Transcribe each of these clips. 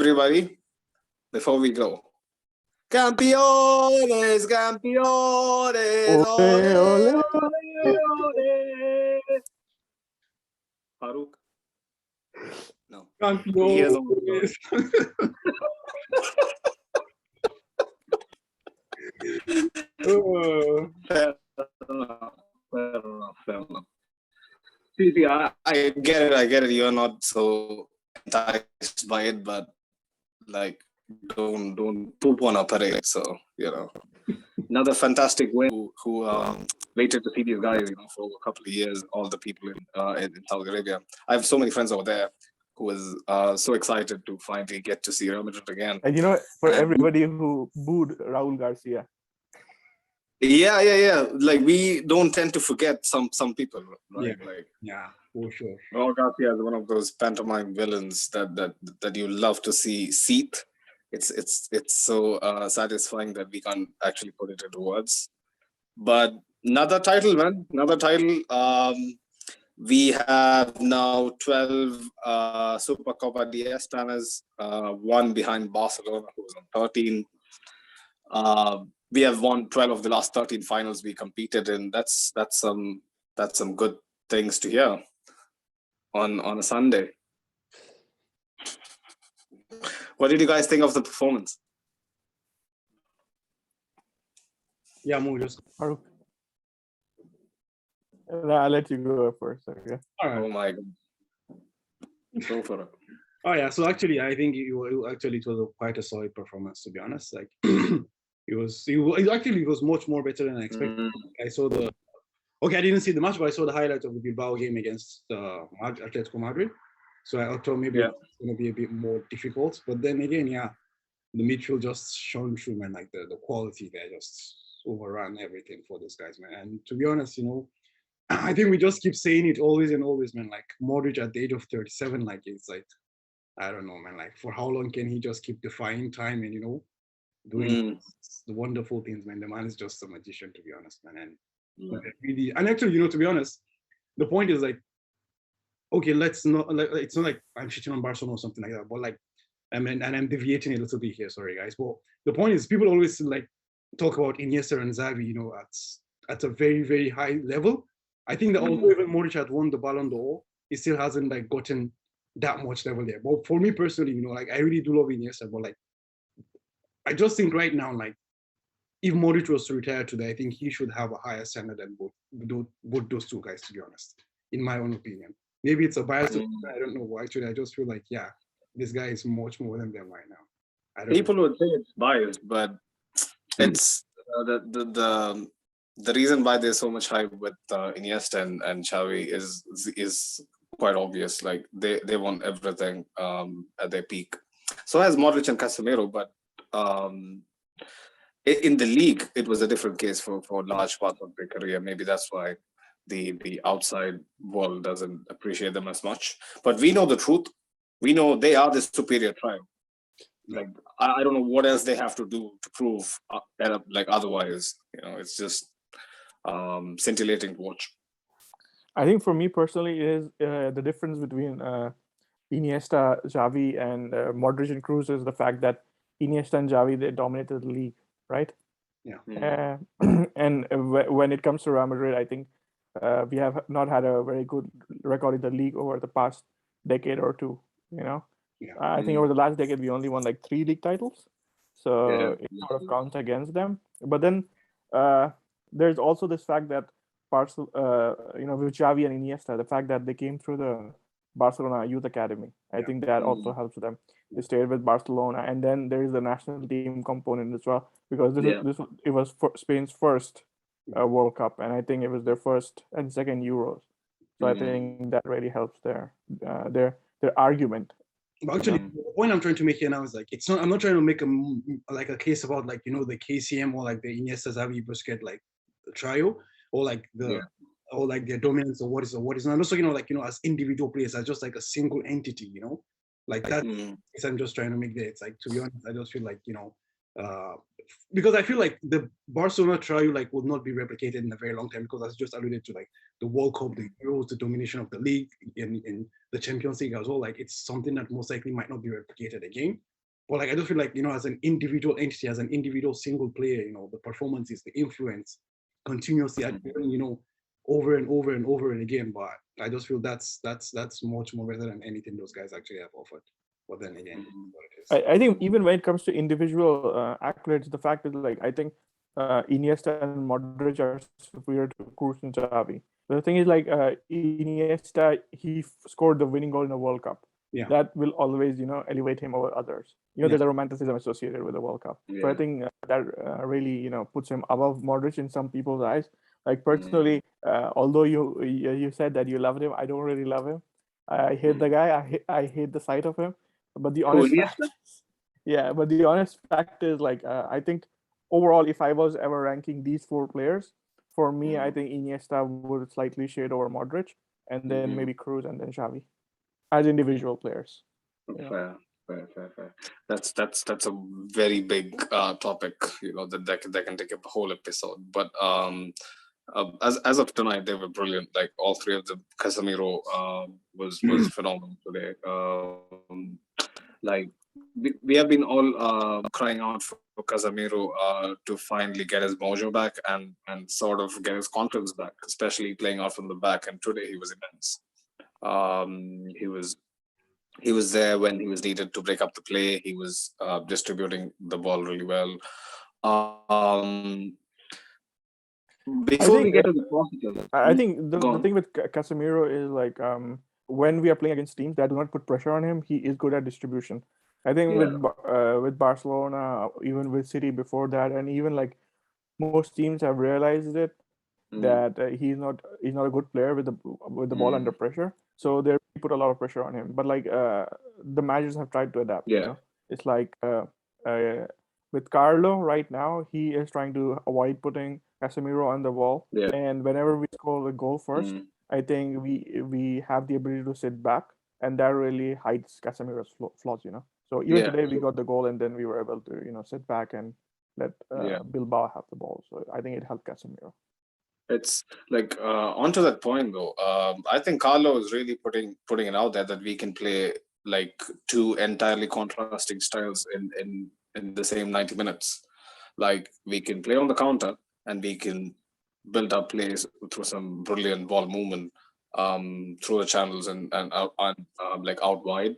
everybody, before we go. Campeones, campeones, ole, ole, ole. Farouk? No. Campeones. Fair enough. See, I get it. You're not so enticed by it, but like, don't poop on a parade. So another fantastic win. Who waited to see these guys, for a couple of years. All the people in Saudi Arabia. I have so many friends over there who was so excited to finally get to see Real Madrid again. And everybody who booed Raul Garcia. Yeah. Like, we don't tend to forget some people, right? Yeah, for sure. Raul Garcia is one of those pantomime villains that you love to see seethe. It's so satisfying that we can't actually put it into words. But another title, man. Another title. We have now 12 Supercopa de Españas, one behind Barcelona, who's on 13. We have won 12 of the last 13 finals we competed in. That's some good things to hear on a Sunday. What did you guys think of the performance? Yeah, just I'll let you go first. Okay. All right. Oh my God. Go for it. Oh yeah. So actually, I think it was quite a solid performance, to be honest. Like it was much more better than I expected. I saw I didn't see the match, but I saw the highlight of the Bilbao game against Atletico Madrid. So I thought maybe it's going to be a bit more difficult. But then again, the midfield just shone through, man. Like the quality there just overran everything for those guys, man. And to be honest, I think we just keep saying it always and always, man. Like Modric at the age of 37, like it's like, I don't know, man. Like, for how long can he just keep defying time and doing the wonderful things, man? The man is just a magician, to be honest, man. And really, and actually, to be honest, the point is like, okay, let's not. Like, it's not like I'm shitting on Barcelona or something like that, but like, and I'm deviating a little bit here. Sorry, guys. But the point is, people always like talk about Iniesta and Xavi, at a very, very high level. I think that although even Modric had won the Ballon d'Or, he still hasn't like gotten that much level there. But for me personally, like, I really do love Iniesta, but like, I just think right now, like, if Modric was to retire today, I think he should have a higher standard than both those two guys, to be honest, in my own opinion. Maybe it's a bias. I don't know. Actually, I just feel like, this guy is much more than them right now. People would say it's biased, but it's the reason why there's so much hype with Iniesta and Xavi is quite obvious. Like, they won everything at their peak. So has Modric and Casemiro, but in the league, it was a different case for large parts of their career. Maybe that's why the outside world doesn't appreciate them as much. But we know the truth. We know they are the superior trio. Like, I don't know what else they have to do to prove like otherwise. It's just scintillating to watch. I think for me personally, it is the difference between Iniesta, Xavi, and Modric and Kroos is the fact that Iniesta and Xavi, they dominated the league, right? Yeah. And when it comes to Real Madrid, I think we have not had a very good record in the league over the past decade or two. I think over the last decade we only won like 3 league titles, so it sort of counts against them. But then there's also this fact that with Xavi and Iniesta, the fact that they came through the Barcelona Youth Academy, I think that also helps them. They stayed with Barcelona, and then there is the national team component as well, because it was Spain's first World Cup, and I think it was their first and second Euros. So I think that really helps their argument. But actually, the point I'm trying to make here now is like, it's not. I'm not trying to make a case about like the KCM or like the Iniesta, Xavi, Busquets like trio, or like or like their dominance or what is not. I'm just talking like as individual players, as just like a single entity, like that. I'm just trying to make that. It's like, to be honest, I just feel like because I feel like the Barcelona trio like will not be replicated in a very long time, because as just alluded to, like the World Cup, the Euros, the domination of the league in the Champions League as well, like it's something that most likely might not be replicated again. But like I just feel like, you know, as an individual entity, as an individual single player, you know, the performances, the influence, continuously adhering, you know, over and over and over and again. But I just feel that's much more better than anything those guys actually have offered. But then again, what it is. I think even when it comes to individual accolades, the fact is like I think Iniesta and Modric are superior to Cruz and Xavi. The thing is like Iniesta, he scored the winning goal in the World Cup. Yeah. That will always, you know, elevate him over others. You know, there's a romanticism associated with the World Cup. So I think that really, you know, puts him above Modric in some people's eyes. Like personally, although you said that you loved him, I don't really love him. I hate the guy. I hate the sight of him. But the honest fact, yeah, but the honest fact is like I think overall, if I was ever ranking these four players, for me, I think Iniesta would slightly shade over Modric, and then maybe Cruz, and then Xavi, as individual players. Fair. That's a very big topic. You know that can take up a whole episode. But as of tonight, they were brilliant. Like all three of them. Casemiro was phenomenal today. Like we have been all crying out for Casemiro to finally get his mojo back and sort of get his confidence back, especially playing out from the back. And today he was immense. He was there when he was needed to break up the play. He was distributing the ball really well. Before we get to the positive, I think the thing with Casemiro is like when we are playing against teams that do not put pressure on him, he is good at distribution. I think with Barcelona, even with City before that, and even like most teams have realized it that he's not a good player with the ball under pressure. So they put a lot of pressure on him. But like the managers have tried to adapt. You know? It's like with Carlo right now, he is trying to avoid putting Casemiro on the wall. And whenever we score the goal first, I think we have the ability to sit back, and that really hides Casemiro's flaws. You know. So even today we got the goal, and then we were able to sit back and let Bilbao have the ball. So I think it helped Casemiro. It's like onto that point though. I think Carlo is really putting it out there that we can play like two entirely contrasting styles in the same 90 minutes. Like we can play on the counter and we can build up plays through some brilliant ball movement through the channels and out like out wide.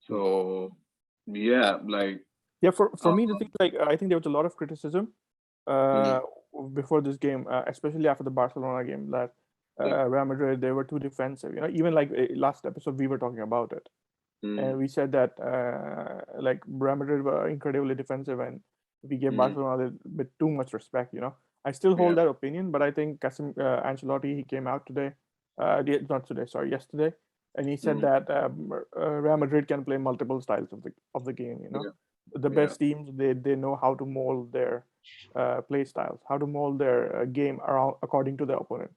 So for me the thing like I think there was a lot of criticism before this game, especially after the Barcelona game, that Real Madrid, they were too defensive. Even like last episode we were talking about it, and we said that like Real Madrid were incredibly defensive, and we gave Barcelona a bit too much respect. I still hold that opinion, but I think Ancelotti, he came out today, yesterday, and he said that Real Madrid can play multiple styles of the game. The best teams, they know how to mold their play styles, how to mold their game around according to the opponent.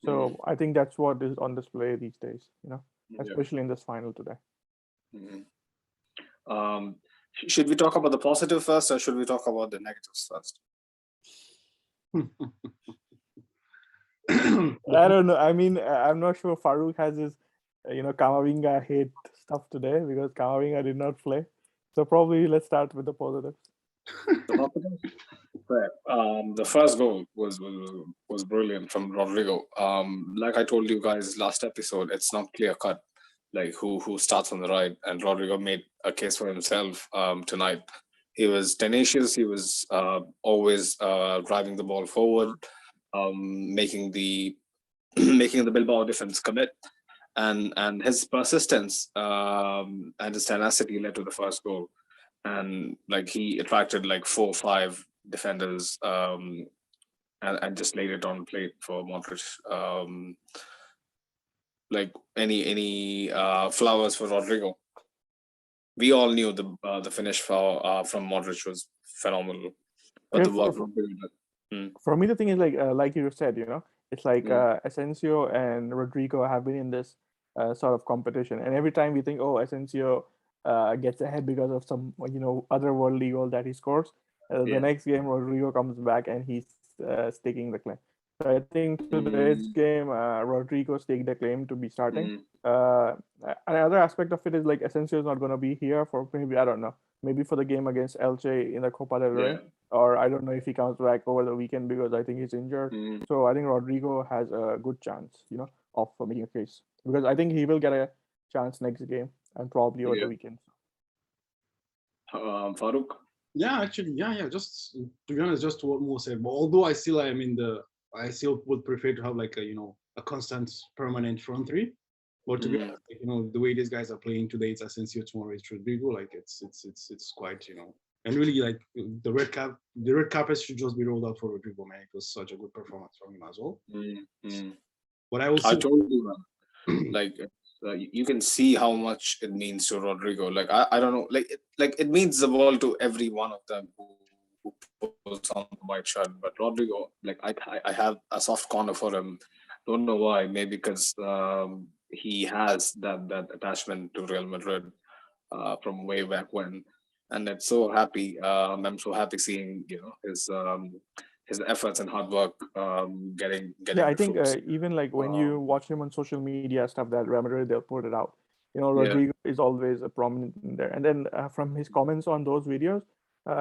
So I think that's what is on display these days, especially in this final today. Should we talk about the positive first, or should we talk about the negatives first? I don't know. I mean, I'm not sure Farouk has his, Kamavinga hate stuff today because Kamavinga did not play. So probably let's start with the positives. The first goal was brilliant from Rodrigo. Like I told you guys last episode, it's not clear cut like who starts on the right, and Rodrigo made a case for himself tonight. He was tenacious. He was always driving the ball forward, making the Bilbao defense commit, and his persistence and his tenacity led to the first goal. And like he attracted like 4 or 5 defenders and just laid it on plate for Modric. Like any flowers for Rodrigo. We all knew the finish from Modric was phenomenal. But for me, the thing is like you said, it's like Asensio and Rodrigo have been in this sort of competition, and every time we think, oh, Asensio gets ahead because of some otherworldly goal that he scores. The next game, Rodrigo comes back and he's taking the claim. So I think today's game, Rodrigo staked the claim to be starting. Another aspect of it is like Asensio is not going to be here for maybe, I don't know, maybe for the game against Elche in the Copa del Rey, or I don't know if he comes back over the weekend because I think he's injured. So I think Rodrigo has a good chance, of making a case, because I think he will get a chance next game and probably over the weekend. Farouk? Yeah, actually, yeah. Just to be honest, just what Mo said. But although I still would prefer to have like a constant permanent front three. But to be honest, like, the way these guys are playing today, it's Asensio, tomorrow it's Rodrigo. Like it's quite, and really like the red carpet should just be rolled out for Rodrigo, man. It was such a good performance from him as well. But I told you, man, like you can see how much it means to Rodrigo. Like I don't know, like it means the world to every one of them who puts on the white shirt. But Rodrigo, like I have a soft corner for him. Don't know why. Maybe because he has that attachment to Real Madrid from way back when, and I'm so happy. I'm so happy seeing his efforts and hard work getting. Yeah, I think even like when you watch him on social media stuff that Real Madrid, they'll put it out. Rodrigo is always a prominent in there, and then from his comments on those videos,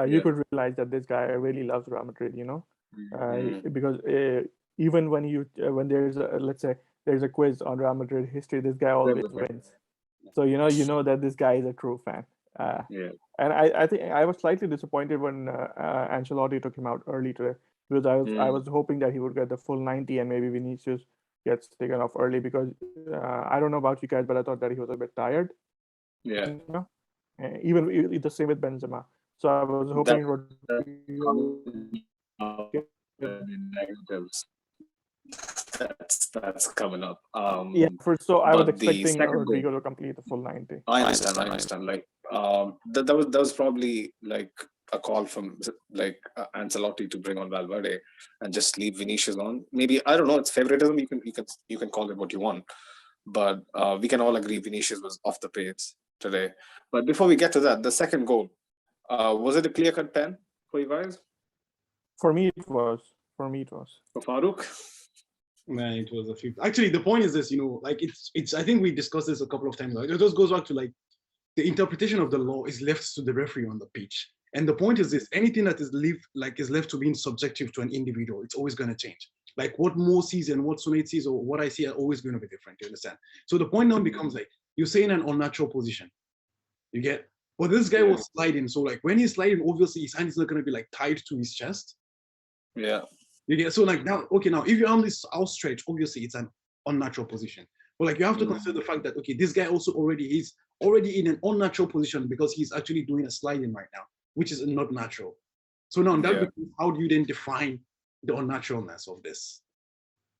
you could realize that this guy really loves Real Madrid. Because even when there's let's say there's a quiz on Real Madrid history, this guy always wins. So you know that this guy is a true fan. And I think I was slightly disappointed when Ancelotti took him out early today, because I was hoping that he would get the full 90 and maybe Vinicius gets taken off early, because I don't know about you guys, but I thought that he was a bit tired. Even the same with Benzema. So I was hoping that's coming up. So I was expecting Rodrigo to complete the full 90. I understand. Like that was probably like a call from like Ancelotti to bring on Valverde and just leave Vinicius on. Maybe, I don't know, it's favoritism. You can call it what you want, but we can all agree Vinicius was off the pace today. But before we get to that, the second goal, was it a clear-cut pen for you guys? For me, it was. For Farouk? Man, it was a 50. Actually, the point is this, like it's. I think we discussed this a couple of times. Like, it just goes back to like the interpretation of the law is left to the referee on the pitch. And the point is this: anything that is left to being subjective to an individual, it's always going to change. Like what Mo sees and what Sunate sees or what I see are always going to be different. You understand? So the point now becomes like you're saying an unnatural position. You get? But this guy was sliding. So like when he's sliding, obviously his hand is not going to be like tied to his chest. Yeah. You get? So like now, if your arm is outstretched, obviously it's an unnatural position. But like you have to consider the fact that this guy he's already in an unnatural position because he's actually doing a sliding right now, which is not natural. So now becomes, how do you then define the unnaturalness of this?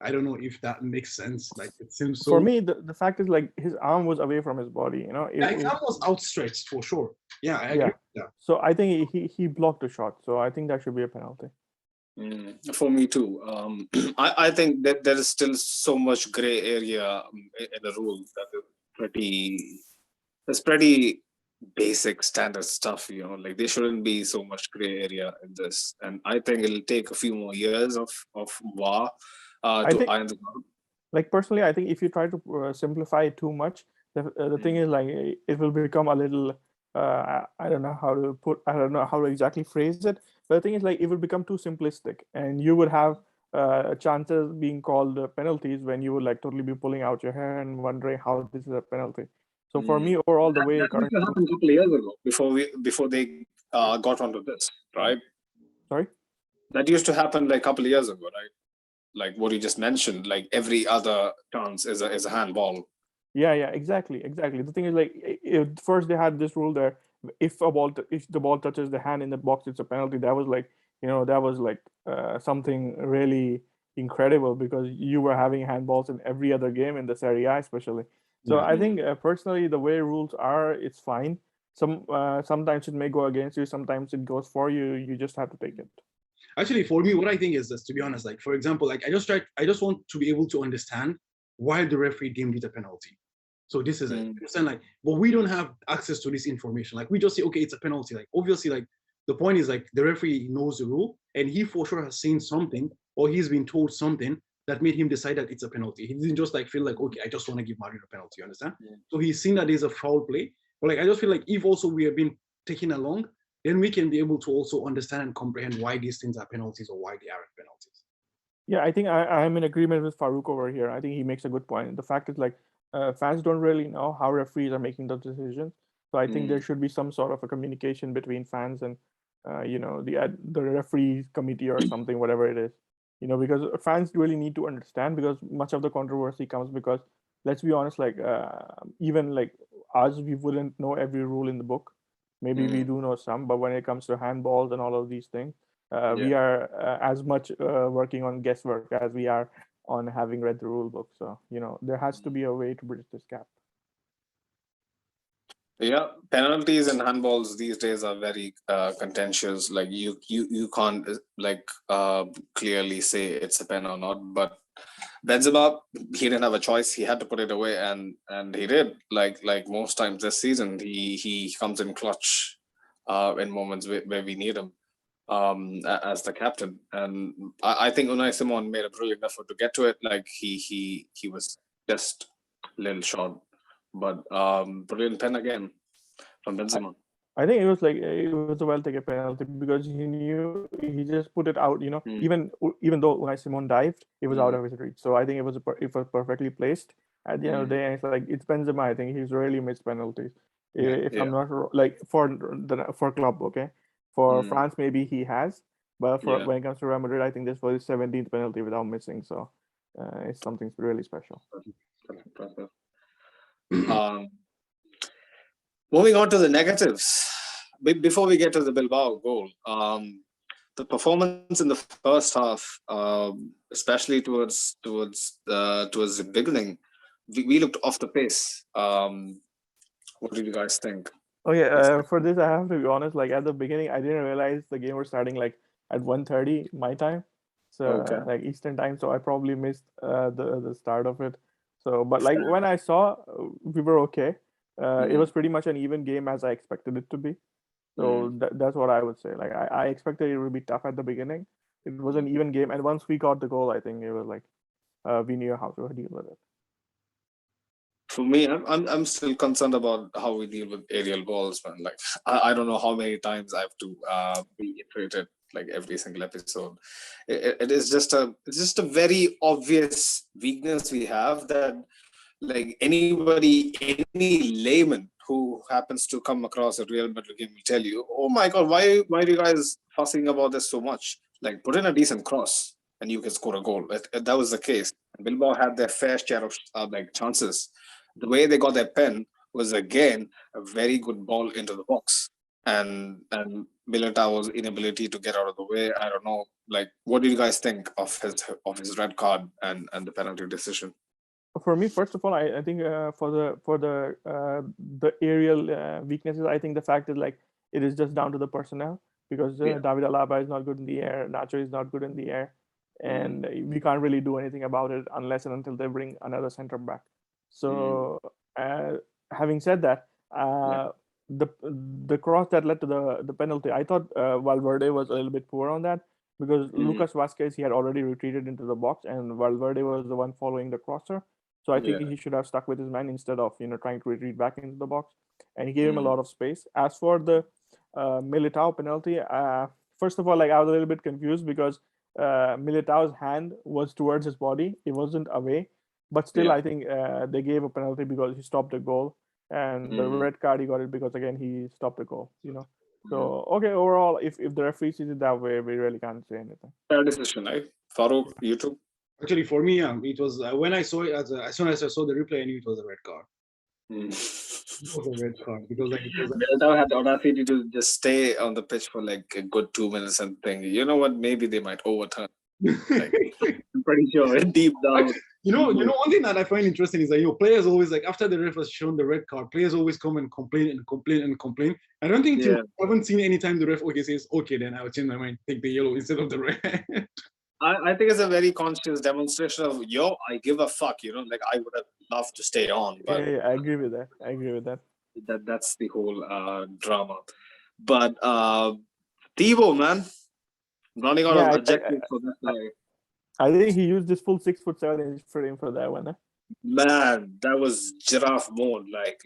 I don't know if that makes sense. Like it seems so. For me, the fact is like his arm was away from his body. His arm was outstretched for sure. Yeah, I agree. Yeah. So I think he blocked a shot. So I think that should be a penalty. For me too. I think that there is still so much gray area in the rule that is pretty basic standard stuff. Like there shouldn't be so much gray area in this, and I think it'll take a few more years of VAR to iron this out. Like personally, I think if you try to simplify it too much, the thing is like it will become a little. I don't know how to exactly phrase it, but the thing is like it would become too simplistic, and you would have chances being called penalties when you would like totally be pulling out your hair and wondering how this is a penalty. So for me, overall, the way that happened a couple of years ago before they got onto this, right? Sorry, that used to happen like a couple of years ago, right? Like what you just mentioned, like every other chance is a handball. Yeah, exactly. The thing is like first they had this rule there: if the ball touches the hand in the box, it's a penalty. That was like something really incredible, because you were having handballs in every other game in the Serie A, especially. So I think personally, the way rules are, it's fine. Sometimes it may go against you, sometimes it goes for you. You just have to take it. Actually, for me, what I think is this, to be honest, like for example, like I just want to be able to understand why the referee deemed it a penalty. So this is it. Understand? Like, but we don't have access to this information. Like we just say, okay, it's a penalty. Like obviously, like the point is like the referee knows the rule and he for sure has seen something or he's been told something that made him decide that it's a penalty. He didn't just like feel like, okay, I just want to give Madrid a penalty, you understand? Yeah. So he's seen that there's a foul play. But like I just feel like if also we have been taken along, then we can be able to also understand and comprehend why these things are penalties or why they aren't penalties. Yeah, I think I'm in agreement with Farouk over here. I think he makes a good point. The fact is, like, fans don't really know how referees are making those decisions. So I think there should be some sort of a communication between fans and, the referee committee or something, whatever it is. Because fans really need to understand, because much of the controversy comes because, let's be honest, like, even like us, we wouldn't know every rule in the book. Maybe we do know some, but when it comes to handballs and all of these things, we are as much working on guesswork as we are on having read the rule book. So, there has to be a way to bridge this gap. Yeah, penalties and handballs these days are very contentious. Like you can't clearly say it's a pen or not. But Benzema, he didn't have a choice. He had to put it away, and he did. Like most times this season, he comes in clutch in moments where we need him as the captain. And I think Unai Simon made a brilliant effort to get to it. Like he was just a little short. But brilliant pen again from Benzema. I think it was a well-taken penalty because he knew he just put it out. Even though Unai Simon dived, it was out of his reach. So I think it was perfectly placed. At the end of the day, and it's Benzema. I think he's really missed penalties. If I'm not like for club, okay, for France maybe he has, but when it comes to Real Madrid, I think this was his 17th penalty without missing. So it's something really special. Moving on to the negatives, before we get to the Bilbao goal, the performance in the first half, especially towards the beginning, we looked off the pace. What did you guys think? Oh yeah, for this I have to be honest. Like at the beginning, I didn't realize the game was starting like at 1:30 my time, so like Eastern time. So I probably missed the start of it. So, but like when I saw, we were okay. It was pretty much an even game as I expected it to be. So that's what I would say. Like I expected it would be tough at the beginning. It was an even game, and once we got the goal, I think it was like we knew how to deal with it. For me, I'm still concerned about how we deal with aerial balls, man. Like I don't know how many times I have to reiterate it, like every single episode. It's just a very obvious weakness we have that, like any layman who happens to come across a Real Madrid game will tell you, oh my God, why are you guys fussing about this so much? Like put in a decent cross and you can score a goal. That was the case. Bilbao had their fair share of chances. The way they got their pen was again a very good ball into the box, and Militao's inability to get out of the way. I don't know. Like, what do you guys think of his red card and the penalty decision? For me, first of all, I think for the aerial weaknesses, I think the fact is like it is just down to the personnel, because David Alaba is not good in the air, Nacho is not good in the air, and we can't really do anything about it unless and until they bring another center back. So having said that, the cross that led to the penalty, I thought Valverde was a little bit poor on that, because Lucas Vazquez, he had already retreated into the box, and Valverde was the one following the crosser. So I think he should have stuck with his man instead of trying to retreat back into the box, and he gave him a lot of space. As for the Militao penalty, first of all, like I was a little bit confused because Militao's hand was towards his body; it wasn't away. But still, I think they gave a penalty because he stopped the goal, and the red card he got it because again he stopped the goal. So okay, overall, if the referee sees it that way, we really can't say anything. Fair decision, right? Farouk, you too? Actually, for me, it was when I saw it as soon as I saw the replay, I knew it was a red card. It was a red card because Militao had the audacity to just stay on the pitch for like a good 2 minutes and think, you know what, maybe they might overturn. Like, I'm pretty sure deep down. One thing that I find interesting is that players always, like, after the ref has shown the red card, players always come and complain and complain and complain. I don't think I haven't seen any time the ref says, okay, then I'll change my mind, take the yellow instead of the red. I think it's a very conscious demonstration of I give a fuck. Like I would have loved to stay on, but I agree with that. That's the whole drama. But Thibaut, man, running out of adjectives for this guy. I think he used his full 6'7" frame for that one. Man, that was giraffe mode, like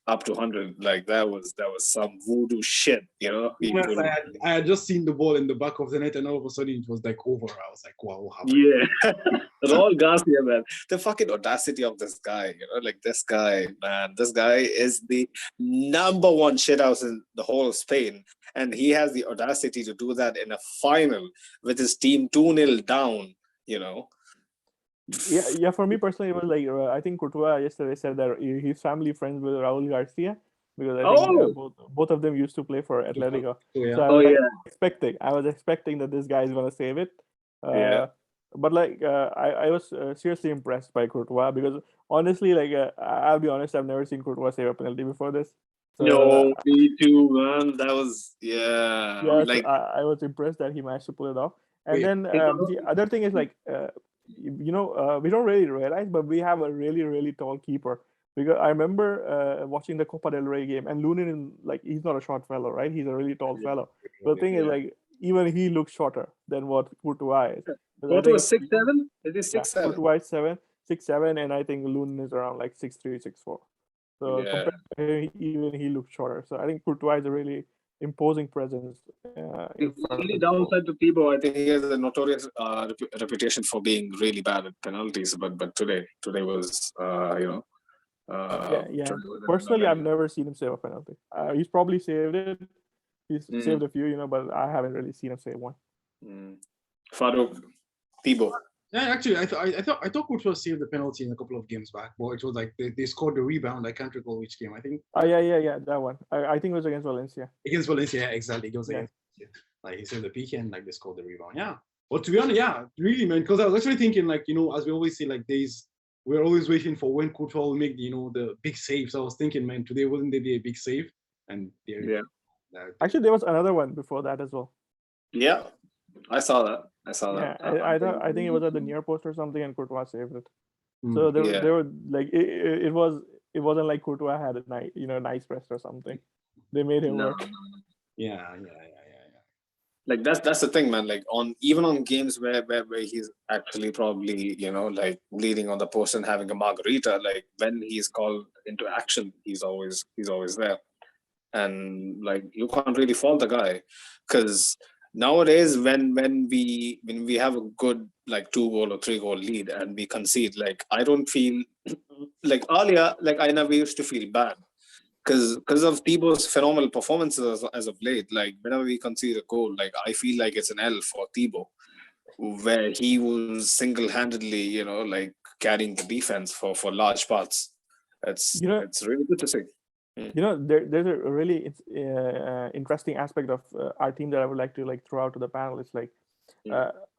up to 100. Like that was some voodoo shit, you know. He Yes, couldn't- I had just seen the ball in the back of the net, and all of a sudden it was like over. I was like, wow, what happened? Yeah, Raul Garcia, man. The fucking audacity of this guy, you know, like this guy, man. This guy is the number one shithouse in the whole of Spain, and he has the audacity to do that in a final with his team 2-0 down. You know. Yeah. For me personally, it was like I think Courtois yesterday said that he's family friends with Raul Garcia because I think Oh, both of them used to play for Atletico. So, yeah. So I oh was like yeah, I was expecting that this guy is gonna save it. yeah. But like I was seriously impressed by Courtois because honestly, like I'll be honest, I've never seen Courtois save a penalty before this. So, No, me too, man. That was yeah. yeah, so Like I was impressed that he managed to pull it off. And Wait, then the other thing is like, we don't really realize, but we have a really, really tall keeper. Because I remember watching the Copa del Rey game, and Lunin, like, he's not a short fellow, right? He's a really tall fellow. But the thing is, yeah. like, even he looks shorter than what Courtois is. Because I What think was 6'7"? It is yeah, 6'7". Courtois is 6'7", and I think Lunin is around like 6'3", 6'4". So Yeah. compared to him, even he looks shorter. So I think Courtois is a really imposing presence The in front of only the goal. downside to Thibaut, I think he has a notorious reputation for being really bad at penalties. But today was Yeah. today was Personally, another I've never seen him save a penalty. He's probably saved it. He's Mm. saved a few, but I haven't really seen him save one. Farouk, Thibaut. yeah, actually, I thought Courtois saved the penalty in a couple of games back, but it was like they scored the rebound. I can't recall which game. I think Yeah, that one. I think it was against Valencia. against Valencia. Yeah, exactly. It was Yeah. against Valencia. Like he saved the PK and like they scored the rebound. Yeah. But to be honest, yeah, really, man, because I was actually thinking, like, as we always say, like we're always waiting for when Courtois will make the big saves. I was thinking, man, today wouldn't there be a big save? And there, Yeah. Actually, there was another one before that as well. Yeah, I saw that. Yeah, I think it was at the near post or something, and Courtois saved it. Mm. So Yeah. there were like it wasn't like Courtois had a nice press or something. They made him No. work. Yeah. Like that's the thing, man. Like even on games where he's actually probably like bleeding on the post and having a margarita, like when he's called into action, he's always there, and like you can't really fault the guy, because nowadays when we have a good like 2-goal or 3-goal lead and we concede, like I don't feel like earlier, like I never used to feel bad because of Thibaut's phenomenal performances as of late. Like whenever we concede a goal, like I feel like it's an L for Thibaut, where he was single-handedly, like carrying the defense for large parts. It's really good to see. There's a really interesting aspect of our team that I would like to like throw out to the panel. It's like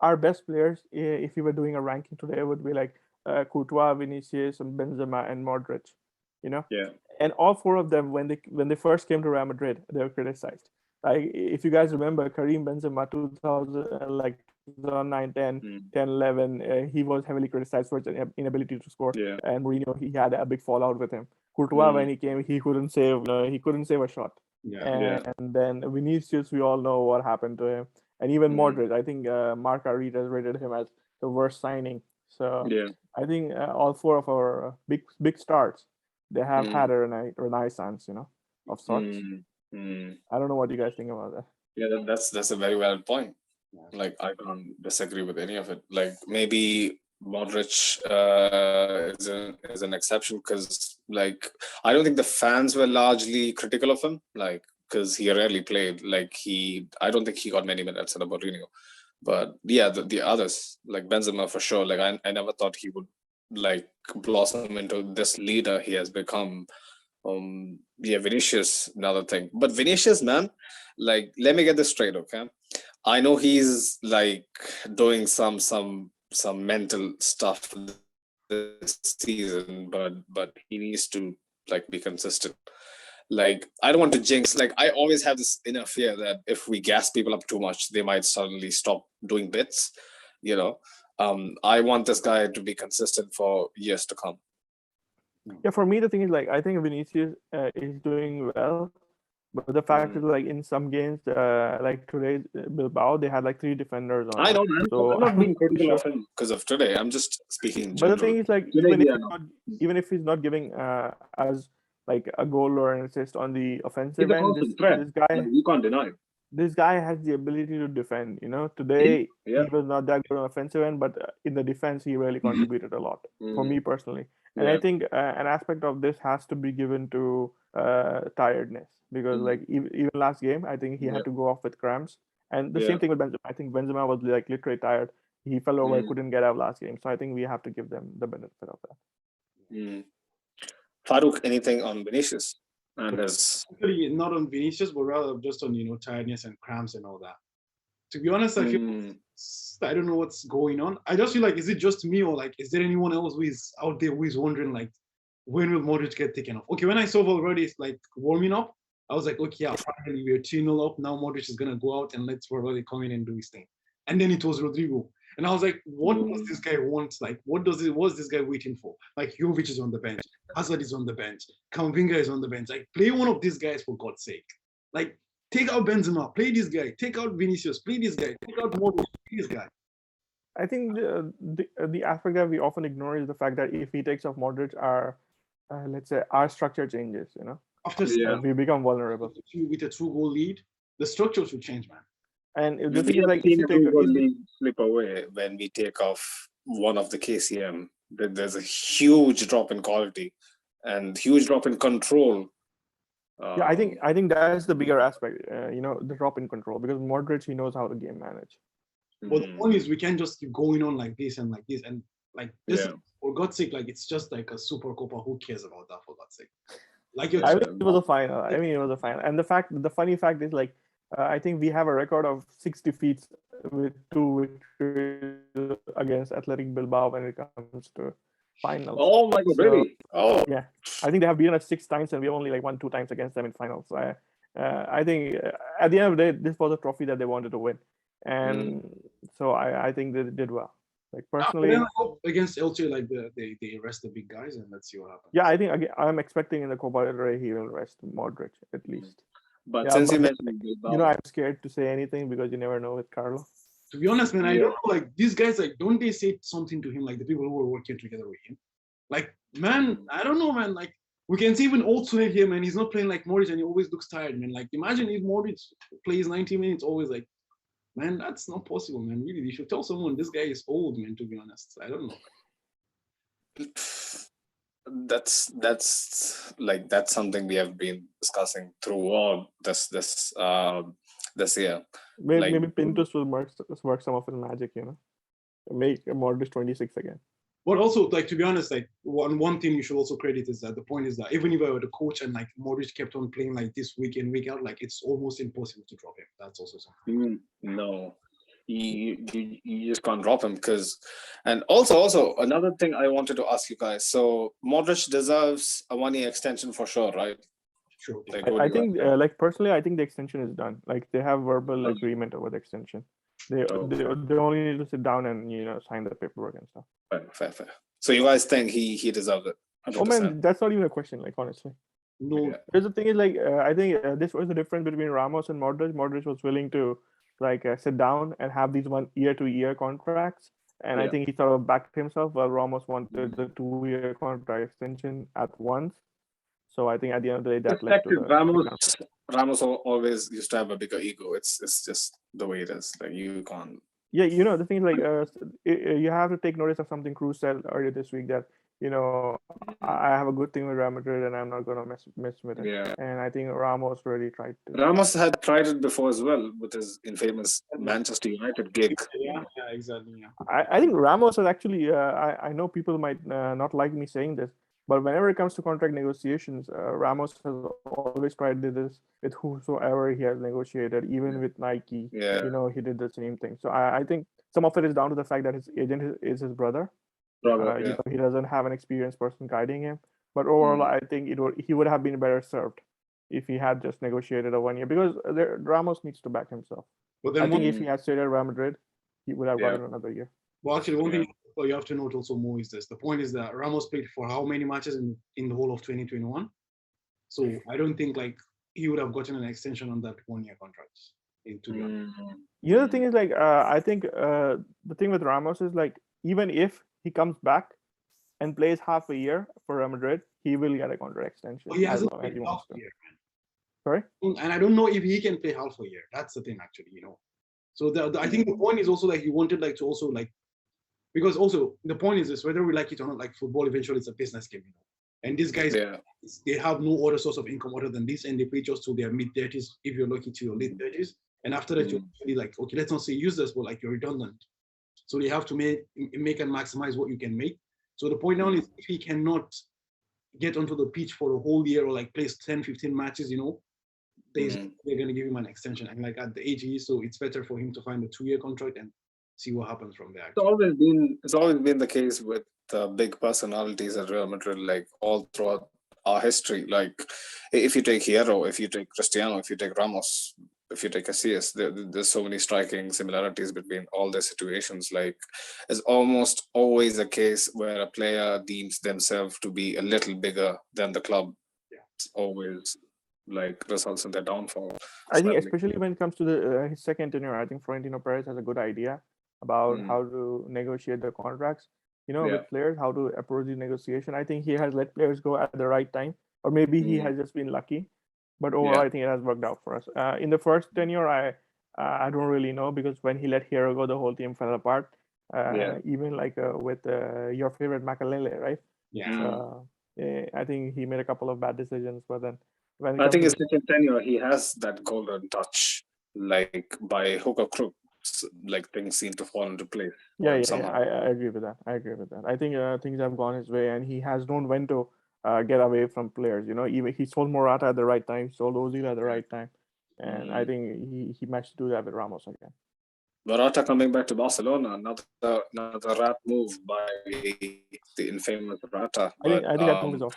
our best players, if we were doing a ranking today, would be like Courtois, Vinicius, and Benzema, and Modric. Yeah. And all four of them, when they first came to Real Madrid, they were criticized. Like if you guys remember, Karim Benzema 2009, 10, 11, he was heavily criticized for his inability to score. Yeah. And Mourinho, he had a big fallout with him. Courtois, when he came, he couldn't save a shot. Yeah. And then Vinicius, we all know what happened to him. And even Modric, I think Mark Aritas rated him as the worst signing. So I think all four of our big stars, they have had a renaissance, of sorts. I don't know what you guys think about that. Yeah, that's a very valid point. Like I can't disagree with any of it. Like maybe Modric is an exception because like I don't think the fans were largely critical of him, like because he rarely played. Like I don't think he got many minutes at Mourinho. But yeah, the others like Benzema for sure. Like I never thought he would like blossom into this leader he has become. Vinicius, another thing. But Vinicius, man, like let me get this straight, okay? I know he's like doing some mental stuff this season, but he needs to like be consistent. Like I don't want to jinx. Like I always have this inner fear that if we gas people up too much, they might suddenly stop doing bits. I want this guy to be consistent for years to come. Yeah, for me the thing is like I think Vinicius is doing well, But the fact is, like in some games, like today, Bilbao, they had like 3 defenders on. I know, man. So I'm not being critical sure. of him because of today. I'm just speaking in But the general. thing is, like, Today, even if yeah, he's no. not, even if he's not giving us like a goal or an assist on the He's offensive a end, constant threat. this guy, Like, you can't deny it. this guy has the ability to defend. You know, today Yeah. he was not that good on offensive end, but in the defense he really contributed a lot for me personally. And I Yeah. think an aspect of this has to be given to tiredness, because like even last game, I think he had to go off with cramps. And the same thing with Benzema. I think Benzema was like literally tired. He fell over, couldn't get out last game. So I think we have to give them the benefit of that. Farouk, anything on Vinicius and his? Actually, not on Vinicius, but rather just on tiredness and cramps and all that. To be honest, I feel I don't know what's going on. I just feel like, is it just me, or like is there anyone else who is out there who is wondering like when will Modric get taken off? Okay, when I saw Valverde like warming up, I was like, okay, yeah, finally we're 2-0 up. Now Modric is gonna go out and let Valverde come in and do his thing. And then it was Rodrigo. And I was like, what does this guy want? Like, what's this guy waiting for? Like, Jovic is on the bench, Hazard is on the bench, Camavinga is on the bench. Like, play one of these guys for God's sake. Like, take out Benzema, play this guy. Take out Vinicius, play this guy. Take out Modric, play this guy. I think the aspect that we often ignore is the fact that if he takes off Modric, let's say our structure changes. You know, after we become vulnerable. With a 2-goal lead, the structure should change, man. And the thing is, like, if you take slip away when we take off one of the KCM, there's a huge drop in quality and huge drop in control. Yeah, I think that's the bigger aspect. You know, the drop in control, because Modric, he knows how to game manage. Well, the point is, we can't just keep going on like this and like this and like this. Yeah. For God's sake, like it's just like a Supercopa. Who cares about that? For God's sake, like I mean, it was a final. I mean, it was a final. And the funny fact is, like, I think we have a record of 6 defeats with 2 victories against Athletic Bilbao when it comes to finals. Oh my God, really? Oh yeah. I think they have beaten us 6 times and we only like won 2 times against them in finals. So I think at the end of the day, this was a trophy that they wanted to win, and so I think they did well. Like, personally, I hope against Elche, like they rest the big guys and let's see what happens. Yeah, I think I'm expecting in the Copa del Rey he will rest Modric at least. But since you mentioned Bilbao, you know, I'm scared to say anything because you never know with Carlo. To be honest, man, I don't know. Like, these guys, like, don't they say something to him? Like, the people who are working together with him. Like, man, I don't know, man. Like, we can see even old Sune here, man. He's not playing like Modric and he always looks tired, man. Like, imagine if Modric plays 90 minutes, always like, man, that's not possible, man. Really, you should tell someone this guy is old, man. To be honest, I don't know. That's something we have been discussing throughout this year. Maybe Pintus will work some of his magic, you know, make Modric 26 again. But also, like, to be honest, like one thing you should also credit is that the point is that even if I were the coach and like Modric kept on playing like this week in, week out, like it's almost impossible to drop him. That's also something. No, you just can't drop him and also another thing I wanted to ask you guys. So Modric deserves a 1-year extension for sure, right? Sure. Like, I think, like, personally, I think the extension is done. Like, they have verbal agreement over the extension. They only need to sit down and, you know, sign the paperwork and stuff. Fair. So you guys think he deserves it? 100%. Oh man, that's not even a question. Like, honestly. No. Because the thing is, like, I think this was the difference between Ramos and Modric. Modric was willing to like sit down and have these 1 year-to-year contracts, and I think he sort of backed himself, while Ramos wanted the 2-year contract extension at once. So I think at the end of the day, that led to the Ramos always used to have a bigger ego. It's just the way it is. Like, you can't. Yeah, you know, the thing is, like, you have to take notice of something Cruz said earlier this week, that, you know, I have a good thing with Real Madrid and I'm not going to mess with it. Yeah. And I think Ramos really tried to. Ramos had tried it before as well with his infamous Manchester United gig. Yeah, exactly. Yeah. I think Ramos is actually, I know people might not like me saying this, but whenever it comes to contract negotiations, Ramos has always tried to do this with whosoever he has negotiated, even with Nike. Yeah. You know, he did the same thing. So I think some of it is down to the fact that his agent is his brother. You know, he doesn't have an experienced person guiding him. But overall, I think he would have been better served if he had just negotiated a 1 year, because Ramos needs to back himself. But then I think if he had stayed at Real Madrid, he would have gotten another year. Well, actually, one thing you have to note also more is this. The point is that Ramos played for how many matches in the whole of 2021? So I don't think like he would have gotten an extension on that 1-year contract. To be honest. You know, the thing is, like, I think the thing with Ramos is, like, even if he comes back and plays half a year for Real Madrid, he will get a contract extension He as hasn't long as played he half wants a to. year, man. Sorry? And I don't know if he can play half a year. That's the thing, actually, you know. So I think the point is also like he wanted like to also like, because also the point is this, whether we like it or not, like football eventually it's a business game, you know. And these guys, they have no other source of income other than this, and they play just till their mid-30s, if you're lucky to your late 30s. And after that, you're actually like, okay, let's not say useless, but like you're redundant. So they have to make and maximize what you can make. So the point now is if he cannot get onto the pitch for a whole year or like plays 10, 15 matches, you know, they're going to give him an extension. And like at the age he is, so it's better for him to find a 2-year contract and see what happens from there. It's always been the case with big personalities at Real Madrid, like all throughout our history. Like if you take Hierro, if you take Cristiano, if you take Ramos, if you take Casillas, there's so many striking similarities between all their situations. Like it's almost always a case where a player deems themselves to be a little bigger than the club. It's always like results in their downfall. I think especially when it comes to the his second tenure, I think Florentino Perez has a good idea about how to negotiate the contracts, you know, with players, how to approach the negotiation. I think he has let players go at the right time, or maybe he has just been lucky. But overall, I think it has worked out for us. In the first tenure, I don't really know, because when he let Hierro go, the whole team fell apart. Even like with your favorite Makalele, right? I think he made a couple of bad decisions, but then I think his second tenure, he has that golden touch, like by hook or crook, like things seem to fall into place. I agree with that. I think things have gone his way, and he has known when to get away from players. You know, even he sold Morata at the right time, sold Ozil at the right time, and I think he managed to do that with Ramos again. Morata coming back to Barcelona, another rat move by the infamous Morata. I think that move is off.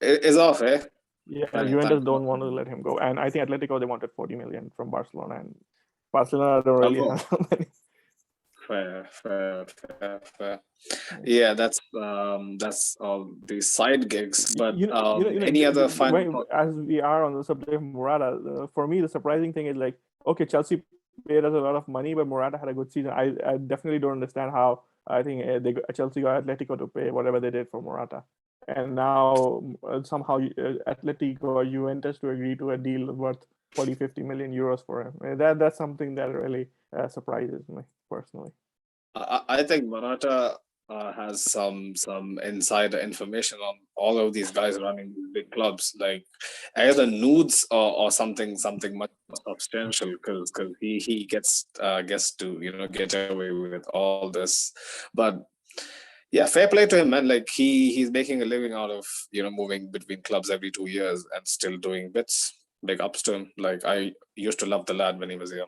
It's off, eh? Yeah, Juventus don't want to let him go, and I think Atletico, they wanted 40 million from Barcelona, and Barcelona don't really have so many. Fair. Yeah, that's all the side gigs. But any other final? As we are on the subject of Morata, for me the surprising thing is like, okay, Chelsea paid us a lot of money, but Morata had a good season. I definitely don't understand how I think Chelsea got Atletico to pay whatever they did for Morata. And now somehow Atletico or Juventus to agree to a deal worth 40-50 million euros for him. That's something that really surprises me personally. I think Morata has some insider information on all of these guys running big clubs, like either nudes or something much substantial, because he gets to get away with all this. But yeah, fair play to him, man. Like he's making a living out of moving between clubs every 2 years and still doing bits. Big ups to him. Like I used to love the lad when he was here.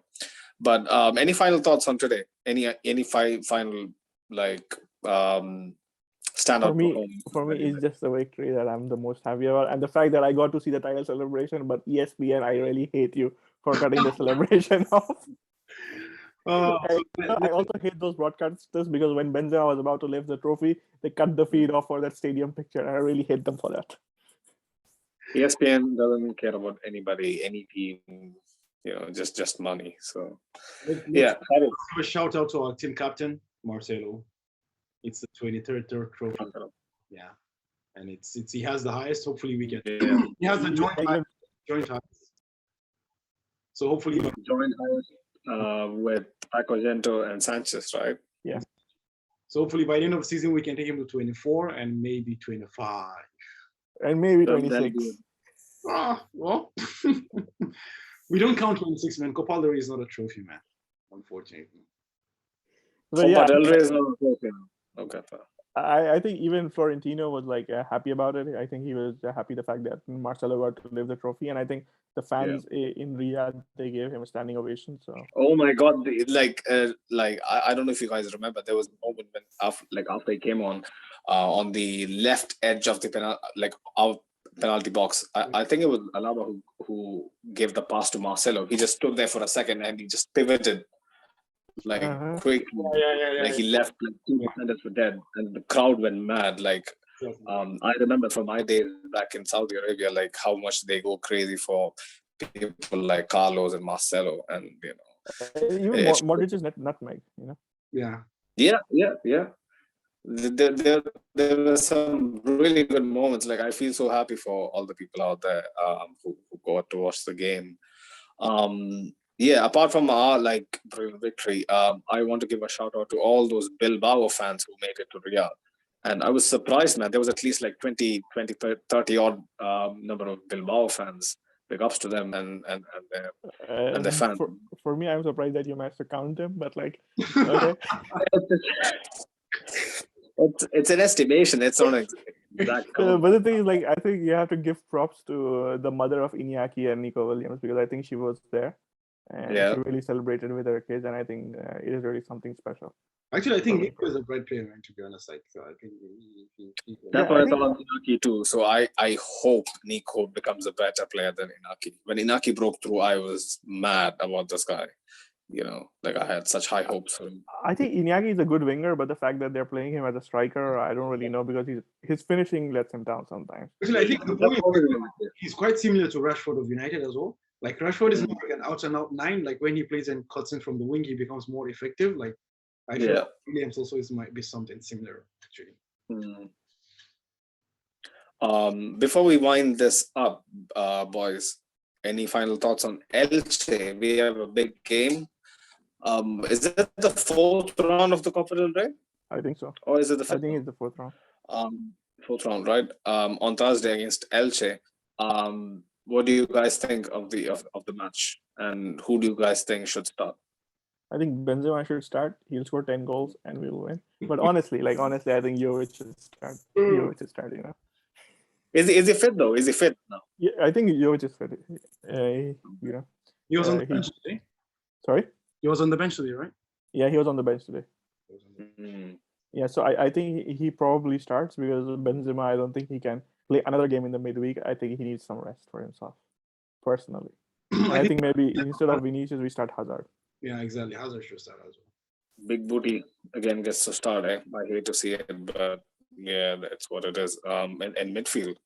But any final thoughts on today? Any final like standout? For me, it's just the victory that I'm the most happy about, and the fact that I got to see the title celebration. But ESPN, I really hate you for cutting the celebration off. I also hate those broadcasters, because when Benzema was about to lift the trophy, they cut the feed off for that stadium picture, and I really hate them for that. ESPN doesn't care about anybody, any team, just money. So yeah. A shout out to our team captain, Marcelo. It's the 23rd trophy. Yeah, and he has the highest. Hopefully we get. He has the joint highest. So hopefully joint highest with Paco Gento and Sanchez, right? Yeah. So hopefully by the end of the season we can take him to 24 and maybe 25. And maybe 26. Well, we don't count 26, man. Copa del Rey is not a trophy, man. Unfortunately. Copa del Rey is not a trophy. Okay. I think even Florentino was like happy about it. I think he was happy the fact that Marcelo got to lift the trophy, and I think the fans in Riyadh, they gave him a standing ovation. So. Oh my God! I don't know if you guys remember, there was a moment when after he came on the left edge of the penalty box. I think it was Alaba who gave the pass to Marcelo. He just stood there for a second and he just pivoted quickly. He left 2 defenders for dead, and the crowd went mad. Like I remember from my days back in Saudi Arabia, like how much they go crazy for people like Carlos and Marcelo, and Even it's- Modric is nutmeg, you know. yeah. There were some really good moments. Like I feel so happy for all the people out there who got to watch the game. Yeah, apart from our like brilliant victory, I want to give a shout out to all those Bilbao fans who made it to Riyadh. And I was surprised, man. There was at least like 20, 30 odd number of Bilbao fans. Big ups to them and their fans. For me, I'm surprised that you managed to count them, but like, okay. It's an estimation. It's not exact count. But the thing is, like, I think you have to give props to the mother of Iñaki and Nico Williams, because I think she was there and she really celebrated with her kids, and I think it is really something special. Actually, I think Nico is a great player, man, to be honest. Like, so I think that's what I thought of Inaki too. So I hope Nico becomes a better player than Inaki. When Inaki broke through, I was mad about this guy. Like I had such high hopes for him. I think Iñaki is a good winger, but the fact that they're playing him as a striker, I don't really know, because his finishing lets him down sometimes. Actually, I think the point he's quite similar to Rashford of United as well. Like Rashford is more like an out-and-out 9. Like when he plays and cuts in from the wing, he becomes more effective. Like I feel Williams also might be something similar, actually. Before we wind this up, boys, any final thoughts on Elche? We have a big game. Is it the 4th round of the Copa del Rey? I think so. Or is it the 5th? I think it's the 4th round. 4th round, right? On Thursday against Elche. What do you guys think of the match? And who do you guys think should start? I think Benzema should start. He'll score 10 goals and we'll win. But honestly, I think Jovic should start. Jovic should start, Is he fit though? Is he fit now? Yeah, I think Jovic is fit. He was on the bench today. Sorry? He was on the bench today, right? Yeah, he was on the bench today. Yeah, so I think he probably starts, because Benzema, I don't think he can play another game in the midweek. I think he needs some rest for himself, personally. I think maybe instead of Vinicius, we start Hazard. Yeah, exactly. Hazard should start as well. Big Booty again gets to start. I hate to see it, but yeah, that's what it is. And midfield,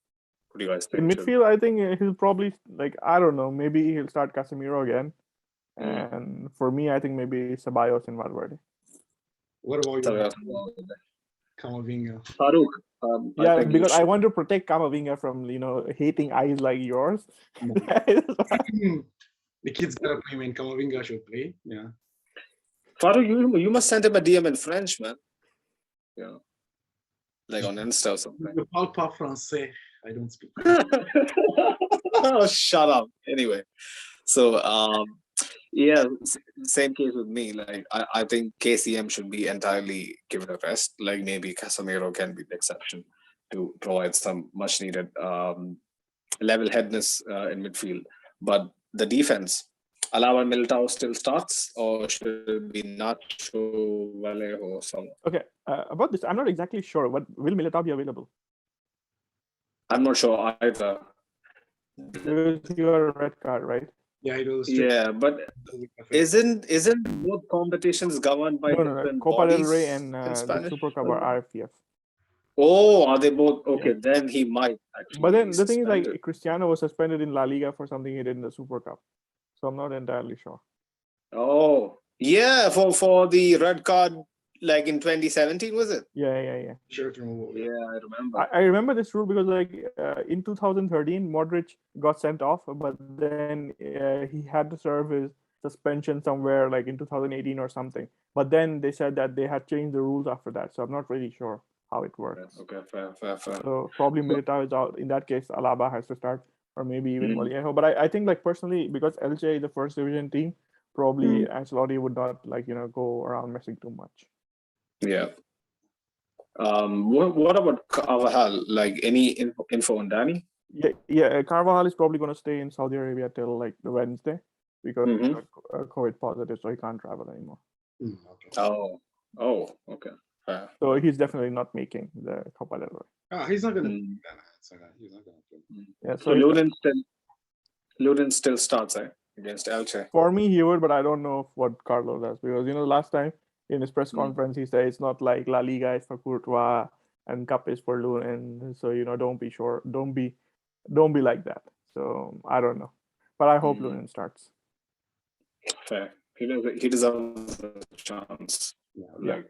what do you guys think? In midfield, I think he'll probably, I don't know, maybe he'll start Casemiro again. And for me, I think maybe Ceballos and Valverde. What about you? Camavinga. Farouk. Yeah, because I want to protect Camavinga from hating eyes like yours. The kids gotta play, man. Camavinga should play. Yeah. Farouk, you must send him a DM in French, man. Yeah. Like on Insta or something. Je parle pas français. I don't speak. Oh, shut up. Anyway, so yeah, same case with me. Like I think KCM should be entirely given a rest. Like maybe Casemiro can be the exception to provide some much needed level-headedness in midfield. But the defense, Alaba and Militao still starts, or should it be Nacho, Vallejo, or someone? Okay, about this, I'm not exactly sure. But will Militao be available? I'm not sure either. Because he got a red card, right? Yeah, it was. Yeah, but isn't both competitions governed by different Copa del bodies Rey and in the Spanish? Supercup are RFPF. Oh, are they both? Okay, then he might actually. But then be the thing is, suspended. Cristiano was suspended in La Liga for something he did in the Supercup. So I'm not entirely sure. Oh, yeah, for the red card, like in 2017, was it? Yeah. Sure. Yeah, I remember. I remember this rule because in 2013, Modric got sent off, but then he had to serve his suspension somewhere like in 2018 or something. But then they said that they had changed the rules after that. So I'm not really sure how it works. Okay, fair. So probably Militao is out. In that case, Alaba has to start, or maybe even Vallejo. But I think personally, because Elche is the first division team, probably Ancelotti would not go around messing too much. Yeah. What about Carvajal? Like any info on Danny? Yeah. Carvajal is probably going to stay in Saudi Arabia till like the Wednesday because he's COVID positive, so he can't travel anymore. Okay. Oh, okay. Fair. So he's definitely not making the Copa del Rey. He's not gonna. He's not gonna play. Yeah. So Luden still starts against Elche. For me, he would, but I don't know what Carlos does because last time in his press conference he said it's not like La Liga is for Courtois, and cup is for Lunin. So don't be sure. Don't be like that. So I don't know, but I hope Lunin starts. Fair. He deserves a chance. Yeah.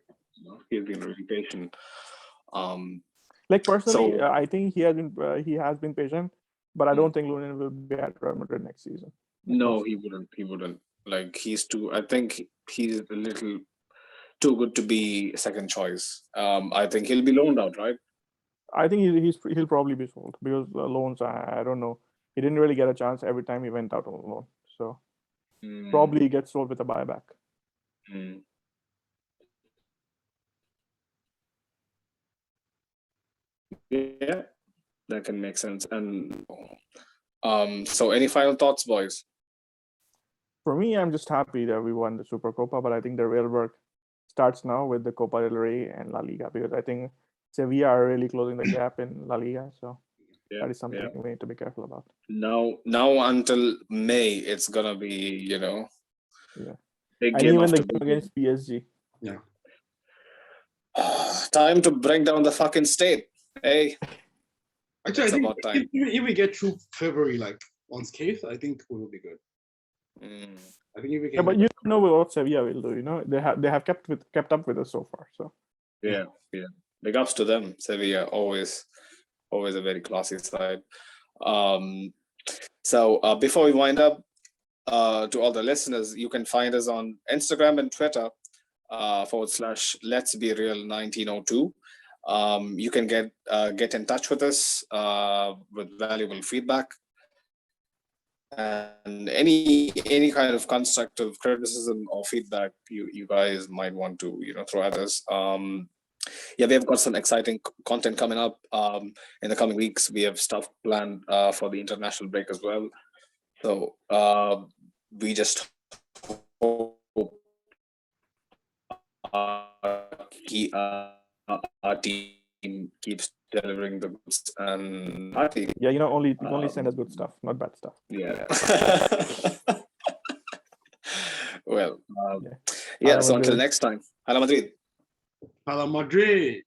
He's been really patient. Like personally, So- I think he has been patient, but I don't think Lunin will be at Real Madrid next season. No, he wouldn't. He wouldn't. Like I think he's a little too good to be second choice. I think he'll be loaned out, right? I think he'll probably be sold because loans. I don't know. He didn't really get a chance every time he went out on loan. So probably he gets sold with a buyback. Mm. Yeah, that can make sense. And so any final thoughts, boys? For me, I'm just happy that we won the Supercopa, but I think the real work starts now with the Copa del Rey and La Liga, because I think Sevilla are really closing the gap in La Liga. So that is something we need to be careful about. Now until May, it's gonna be, big And game even the after game big against PSG. Yeah. time to bring down the fucking state. Hey, Actually, I It's think about time. if we get through February like unscathed, I think we will be good. I think if we Yeah, can. but you don't know what Sevilla will do. They have kept up with us so far. So yeah. Big ups to them. Sevilla, always a very classy side. So before we wind up, to all the listeners, you can find us on Instagram and Twitter / Let's Be Real 1902. You can get in touch with us with valuable feedback and any kind of constructive criticism or feedback you guys might want to throw at us. We have got some exciting content coming up in the coming weeks. We have stuff planned for the international break as well. So we just hope our team keeps delivering the goods, and our team, yeah, only send us good stuff, not bad stuff. yeah. Well, Yeah. so until next time, Hala Madrid. Hala Madrid.